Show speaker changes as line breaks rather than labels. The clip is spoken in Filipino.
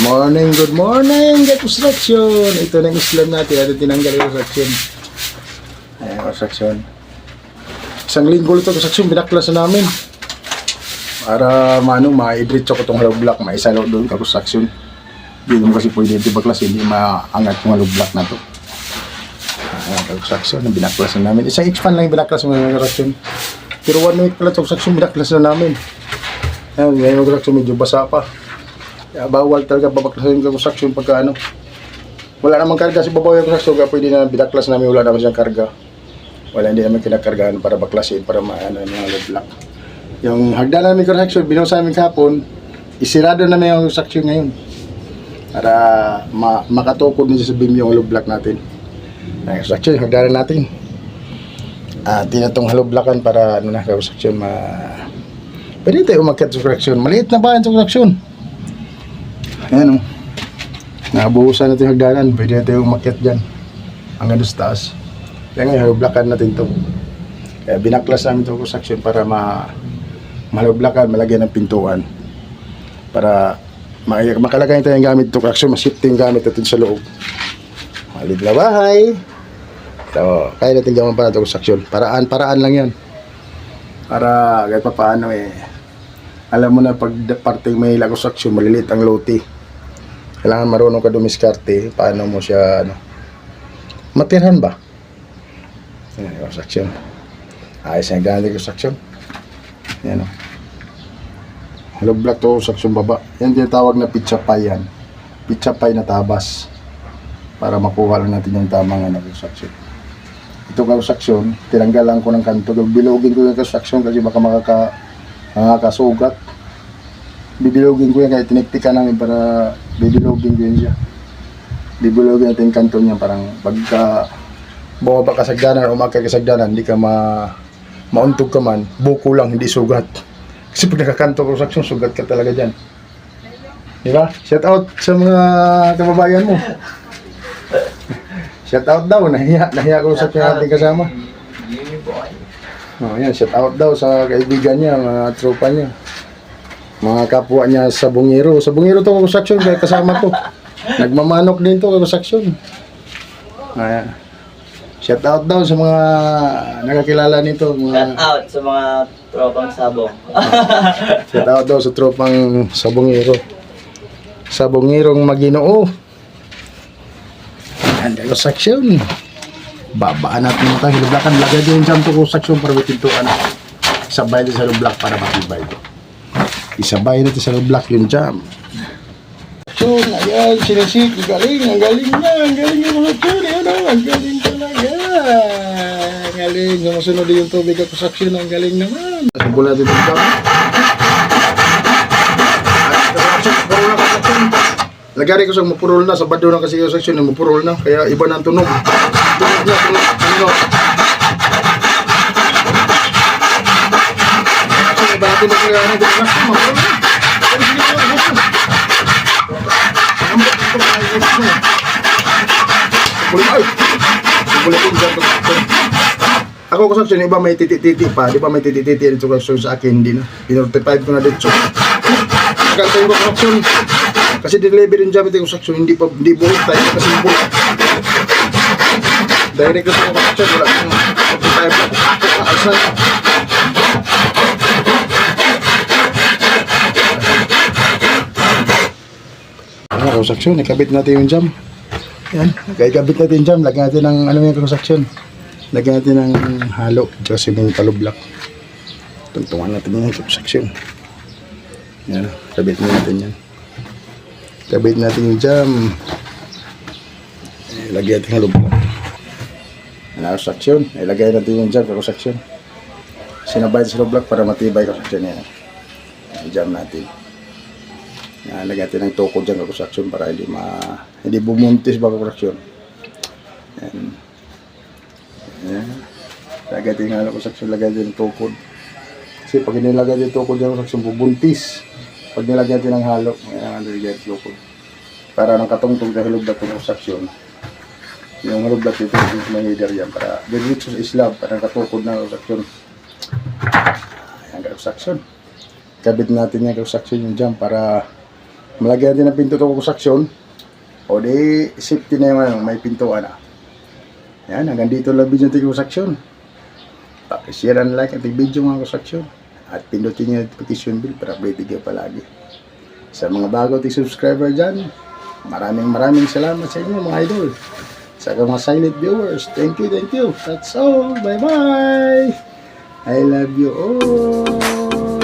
Good morning, construction. Ito na yung islam natin. Ito tinanggal yung construction. Ayan, construction. Isang linggo ito construction, binaklas na namin. Para ma-idritso ko itong hollow block. Maisa lang doon ka construction. Hindi mo kasi pwede ito baklas, hindi maangat yung hollow block na ito. Ayan, construction, binaklas na namin. Isang H-fan lang yung binaklas ng construction. Pero 1 week pala ito construction, binaklas na namin. Ayan, ngayon yung construction medyo basa pa. Kaya bawal talaga babaklasin yung construction pagka ano. Wala namang karga si babaw yung construction, kaya pwede na binaklas namin, wala naman siyang karga. Wala, hindi naman kinakargaan para baklasin, para maano yung hollow block. Yung hagdanan namin construction, binusa namin kahapon, isirado na yung construction ngayon. Para makatukod din sa beam yung hollow block natin. Ang construction, hagdanan natin. Tinatong hollow blockan para ano na, construction pwede tayo umakyat sa construction. Maliit na bayan sa construction. Ayan o. Nabuhusan natin yung hagdanan. Pwede natin umakyat dyan. Hanggang doon sa taas. Kaya ngayon, hollow blockan natin to. Kaya binaklas namin itong construction para ma-hollow blockan, malagyan ng pintuan. Para makalagay tayo yung gamit itong construction, ma-shift yung gamit natin sa loob. Malib na bahay. So, kaya natin gawin para itong construction. Paraan lang yan. Para kahit pa paano alam mo na pag parting may construction, maliliit ang lote. Kailangan marunong ka dumiskarte. Paano mo siya, matirhan ba? Yan, construction. Ayos na yung construction. Yan o. Hollow block to, construction baba. Yan tinatawag na pizza pie yan. Pizza pie na tabas. Para makuha lang natin yung tamang construction. Ito construction, tinanggalan ko ng kanto. Bilogin ko yung construction kasi baka makakasugat. Bibilogin ko yan, kaya tiniktika namin para bibilogin ko yan siya. Bibilogin natin yung kanto niya, parang pagka bumaba ka sa sagdanan o umakay ka sa sagdanan, hindi ka mauntog ka man, buko lang, hindi sugat. Kasi pag nakakanto construction, sugat ka talaga dyan. Diba? Shout out sa mga kababayan mo. Shout out daw, nahiya ko sa ating kasama. Oh, yan, shout out daw sa kaibigan niya, mga tropa niya. Mga kapwa niya sa Bungiro. Sa Bungiro to construction, kaya kasama ko. Nagmamanok din to construction. Ayan. Shout out daw sa mga nakakilala nito.
Shout out sa mga tropang sabong.
Shout out daw sa tropang sa Bungiro. Sa Bungirong Maginoo. Ayan, construction. Babaan natin ito. Hilublakan. Lagay din yung jump to construction para bitintuan. Isabay din sa lublak para matibay. Isabay natin sa lublak yung jump. So, ayan, sinisik. Ang galing niya. Ang galing yung construction. Ang galing talaga. Ang galing. Sumusunod yung tubig at construction. Ang galing naman. Sambula natin yung jump. Lagari ko sa mapurol na, sa bado na kasi yung section, mapurol na, kaya iba na ang tunog. Tunog niya, tunog. Kasi iba natin na kaya na, mapurol na. Ako construction, iba may titi-titi pa, di ba may titi-titi dito sa akin, hindi na. Pinortify ko na dito. Kanta yung construction. Kasi deliver yung job ito yung construction, hindi buhit tayo kasi buhit. Direct sa construction, wala kang tayo asa. Ano, construction, ikabit natin yung jam. Yan, ikabit natin yung jam, lagyan natin ng ano yung construction. Lagyan natin ng halo, kasi may hollow block. Tuntungan natin yung construction. Yan, kabit natin yan. Kabit natin yung jam. Lagyan natin yung hollow block. Construction, ilagay natin yung jam, construction. Sinabay sa hollow block para matibay construction yan. Yung jam natin. Lagyan natin ng toko dyan construction para hindi bumuntis ba construction. Yan. Yan. Lagyan natin yung construction, lagyan natin yung toko. Kasi pag nilagay natin yung toko dyan construction, bubuntis. Pag nilagyan natin ng halo, nilagyan natin yung toko. Para nang katungtong sa hollow block ng construction. Yung hollow block dito, may header yan para diretso sa slab, para katukod na construction. Ayan, construction. Kabit natin yung construction yung jam para Malagyan natin ng pinto to construction. O di, safety na yung ano, may pintuan na. Yan, hanggang dito lang video ng construction. Pakishare and like ang video mga construction. At pindutin nyo yung notification bell para update kayo palagi. Sa mga bago at subscriber dyan, maraming salamat sa inyo mga idol. Sa mga silent viewers, thank you. That's all. Bye-bye. I love you all.